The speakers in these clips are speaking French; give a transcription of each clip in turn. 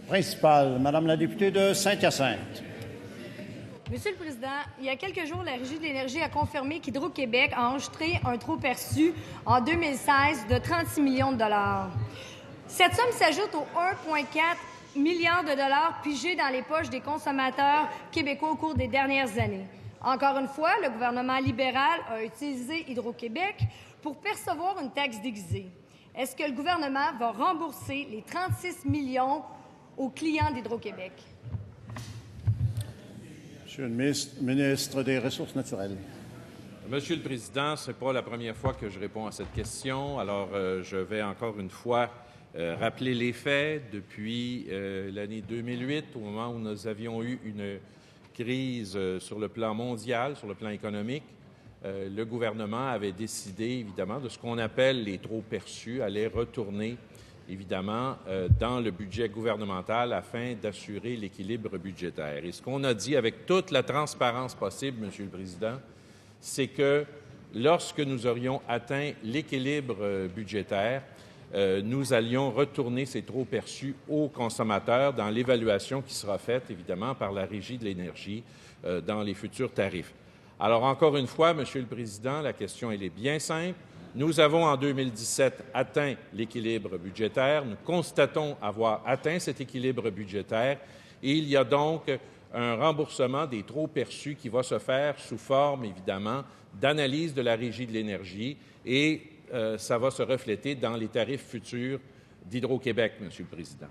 Principal, Madame la députée de Saint-Hyacinthe. Monsieur le Président, il y a quelques jours, la Régie de l'énergie a confirmé qu'Hydro-Québec a enregistré un trop-perçu en 2016 de 36 millions de dollars. Cette somme s'ajoute aux 1,4 milliard de dollars pigés dans les poches des consommateurs québécois au cours des dernières années. Encore une fois, le gouvernement libéral a utilisé Hydro-Québec pour percevoir une taxe déguisée. Est-ce que le gouvernement va rembourser les 36 millions aux clients d'Hydro-Québec? Monsieur le ministre des Ressources naturelles. Monsieur le Président, ce n'est pas la première fois que je réponds à cette question. Alors, je vais encore une fois rappeler les faits. Depuis l'année 2008, au moment où nous avions eu une crise sur le plan mondial, sur le plan économique, le gouvernement avait décidé, évidemment, de ce qu'on appelle les trop-perçus, allaient retourner, évidemment, dans le budget gouvernemental afin d'assurer l'équilibre budgétaire. Et ce qu'on a dit avec toute la transparence possible, Monsieur le Président, c'est que lorsque nous aurions atteint l'équilibre budgétaire, nous allions retourner ces trop-perçus aux consommateurs dans l'évaluation qui sera faite, évidemment, par la Régie de l'énergie dans les futurs tarifs. Alors, encore une fois, Monsieur le Président, la question, elle est bien simple. Nous avons, en 2017, atteint l'équilibre budgétaire. Nous constatons avoir atteint cet équilibre budgétaire et il y a donc un remboursement des trop-perçus qui va se faire sous forme, évidemment, d'analyse de la Régie de l'énergie et ça va se refléter dans les tarifs futurs d'Hydro-Québec, Monsieur le Président.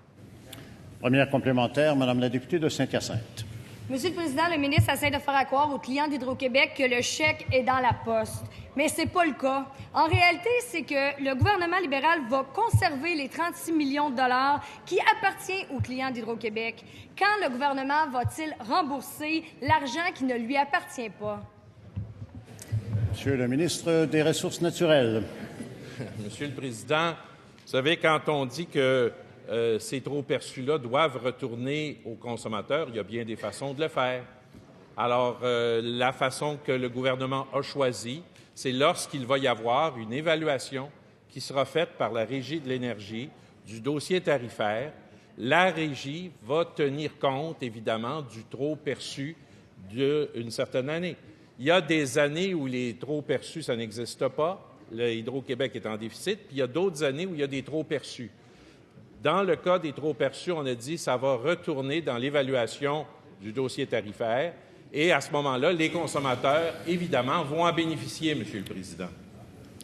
Première complémentaire, Madame la députée de Saint-Hyacinthe. Monsieur le Président, le ministre essaie de faire croire aux clients d'Hydro-Québec que le chèque est dans la poste. Mais ce n'est pas le cas. En réalité, c'est que le gouvernement libéral va conserver les 36 millions de dollars qui appartiennent aux clients d'Hydro-Québec. Quand le gouvernement va-t-il rembourser l'argent qui ne lui appartient pas? Monsieur le ministre des Ressources naturelles. Monsieur le Président, vous savez, quand on dit que ces trop-perçus-là doivent retourner aux consommateurs, il y a bien des façons de le faire. Alors, la façon que le gouvernement a choisie, c'est lorsqu'il va y avoir une évaluation qui sera faite par la Régie de l'énergie du dossier tarifaire. La Régie va tenir compte, évidemment, du trop-perçu d'une certaine année. Il y a des années où les trop-perçus, ça n'existe pas. Le Hydro-Québec est en déficit, puis il y a d'autres années où il y a des trop-perçus. Dans le cas des trop-perçus, on a dit que ça va retourner dans l'évaluation du dossier tarifaire et à ce moment-là, les consommateurs, évidemment, vont en bénéficier, Monsieur le Président.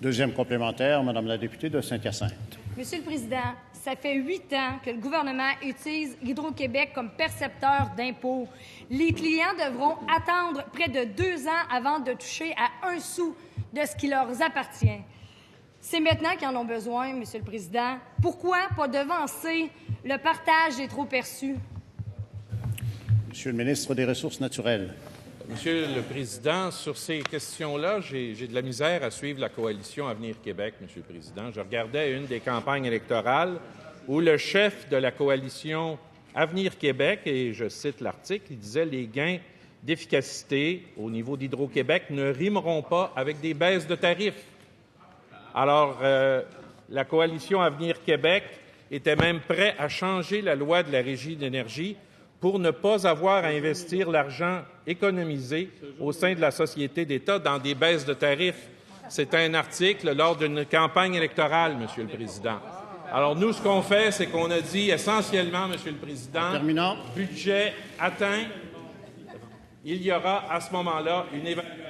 Deuxième complémentaire, Madame la députée de Saint-Hyacinthe. Monsieur le Président, ça fait 8 ans que le gouvernement utilise Hydro-Québec comme percepteur d'impôts. Les clients devront attendre près de 2 ans avant de toucher à 1 sou de ce qui leur appartient. C'est maintenant qu'ils en ont besoin, Monsieur le Président. Pourquoi pas devancer le partage des trop-perçus? Monsieur le ministre des Ressources naturelles. Monsieur le Président, sur ces questions-là, j'ai de la misère à suivre la coalition Avenir Québec, Monsieur le Président. Je regardais une des campagnes électorales où le chef de la coalition Avenir Québec, et je cite l'article, il disait « Les gains d'efficacité au niveau d'Hydro-Québec ne rimeront pas avec des baisses de tarifs ». Alors, la coalition Avenir Québec était même prête à changer la loi de la Régie de l'énergie pour ne pas avoir à investir l'argent économisé au sein de la société d'État dans des baisses de tarifs. C'est un article lors d'une campagne électorale, Monsieur le Président. Alors, nous, ce qu'on fait, c'est qu'on a dit essentiellement, Monsieur le Président, budget atteint, il y aura à ce moment-là une évaluation